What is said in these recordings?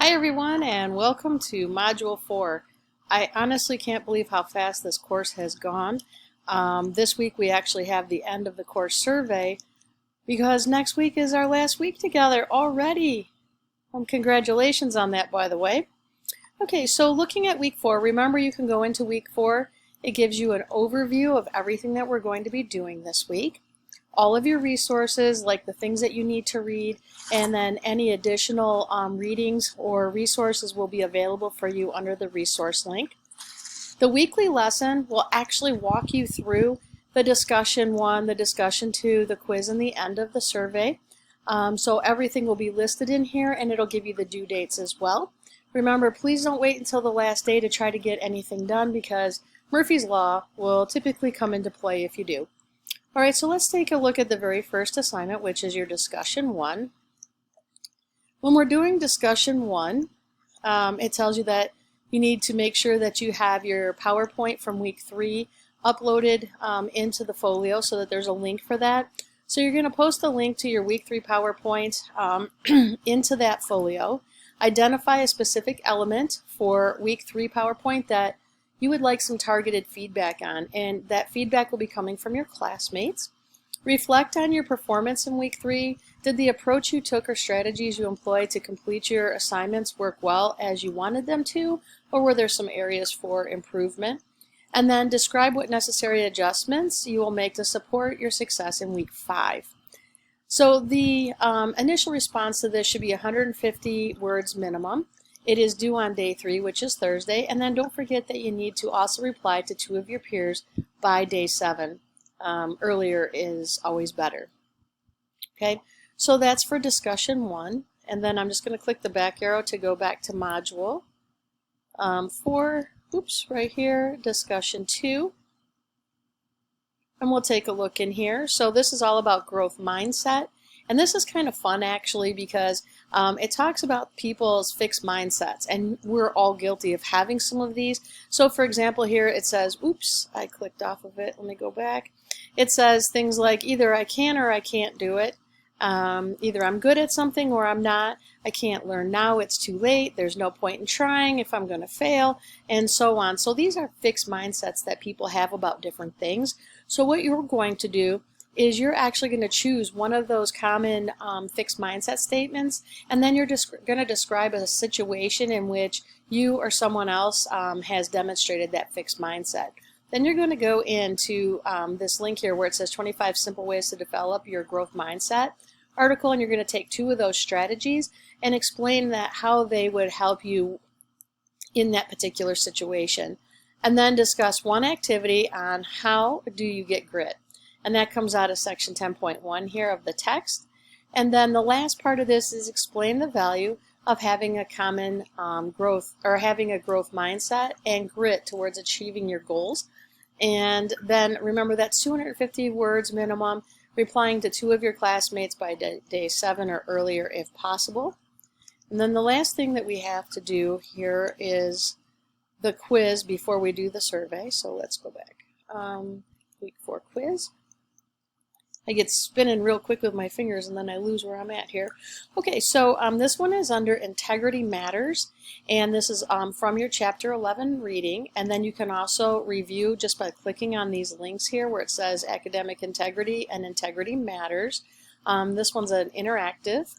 Hi everyone, and welcome to Module 4. I honestly can't believe how fast this course has gone. This week we actually have the end of the course survey because next week is our last week together already. Congratulations on that, by the way. Okay, so looking at week 4, remember you can go into week 4. It gives you an overview of everything that we're going to be doing this week. All of your resources, like the things that you need to read, and then any additional readings or resources will be available for you under the resource link. The weekly lesson will actually walk you through the discussion 1, the discussion 2, the quiz, and the end of the survey. So everything will be listed in here, and it'll give you the due dates as well. Remember, please don't wait until the last day to try to get anything done, because Murphy's Law will typically come into play if you do. Alright, so let's take a look at the very first assignment, which is your discussion 1. When we're doing discussion 1, it tells you that you need to make sure that you have your PowerPoint from week 3 uploaded into the folio so that there's a link for that. So you're going to post a link to your week 3 PowerPoint into that folio. Identify a specific element for week 3 PowerPoint that you would like some targeted feedback on, and that feedback will be coming from your classmates. Reflect on your performance in week 3. Did the approach you took or strategies you employed to complete your assignments work well as you wanted them to, or were there some areas for improvement? And then describe what necessary adjustments you will make to support your success in week 5. So the initial response to this should be 150 words minimum. It is due on day 3, which is Thursday, and then don't forget that you need to also reply to 2 of your peers by day 7. Earlier is always better. Okay, so that's for discussion 1, and then I'm just going to click the back arrow to go back to module 4, right here, discussion 2. And we'll take a look in here. So this is all about growth mindset. And this is kind of fun actually, because it talks about people's fixed mindsets, and we're all guilty of having some of these. So for example here it says, oops, I clicked off of it, let me go back. It says things like either I can or I can't do it. Either I'm good at something or I'm not. I can't learn now, it's too late. There's no point in trying if I'm going to fail, and so on. So these are fixed mindsets that people have about different things. So what you're going to do is you're actually going to choose one of those common fixed mindset statements, and then you're just going to describe a situation in which you or someone else has demonstrated that fixed mindset. Then you're going to go into this link here where it says 25 simple ways to develop your growth mindset article, and you're going to take 2 of those strategies and explain that how they would help you in that particular situation. And then discuss one activity on how do you get grit. And that comes out of section 10.1 here of the text. And then the last part of this is explain the value of having a common growth, or having a growth mindset and grit towards achieving your goals. And then remember that's 250 words minimum, replying to 2 of your classmates by day 7 or earlier if possible. And then the last thing that we have to do here is the quiz before we do the survey. So let's go back. Week 4 quiz. I get spinning real quick with my fingers and then I lose where I'm at here. Okay, so this one is under Integrity Matters, and this is from your Chapter 11 reading, and then you can also review just by clicking on these links here where it says Academic Integrity and Integrity Matters. This one's an interactive,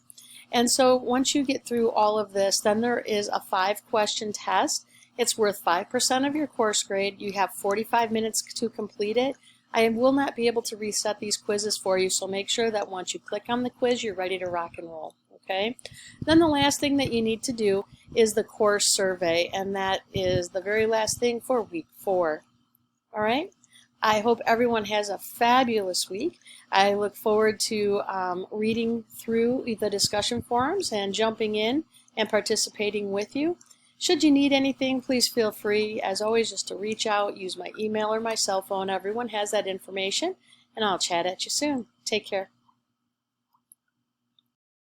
and so once you get through all of this, then there is a 5-question test. It's worth 5% of your course grade. You have 45 minutes to complete it. I will not be able to reset these quizzes for you, so make sure that once you click on the quiz, you're ready to rock and roll. Okay? Then the last thing that you need to do is the course survey, and that is the very last thing for week 4. All right? I hope everyone has a fabulous week. I look forward to reading through the discussion forums and jumping in and participating with you. Should you need anything, please feel free, as always, just to reach out, use my email or my cell phone. Everyone has that information, and I'll chat at you soon. Take care.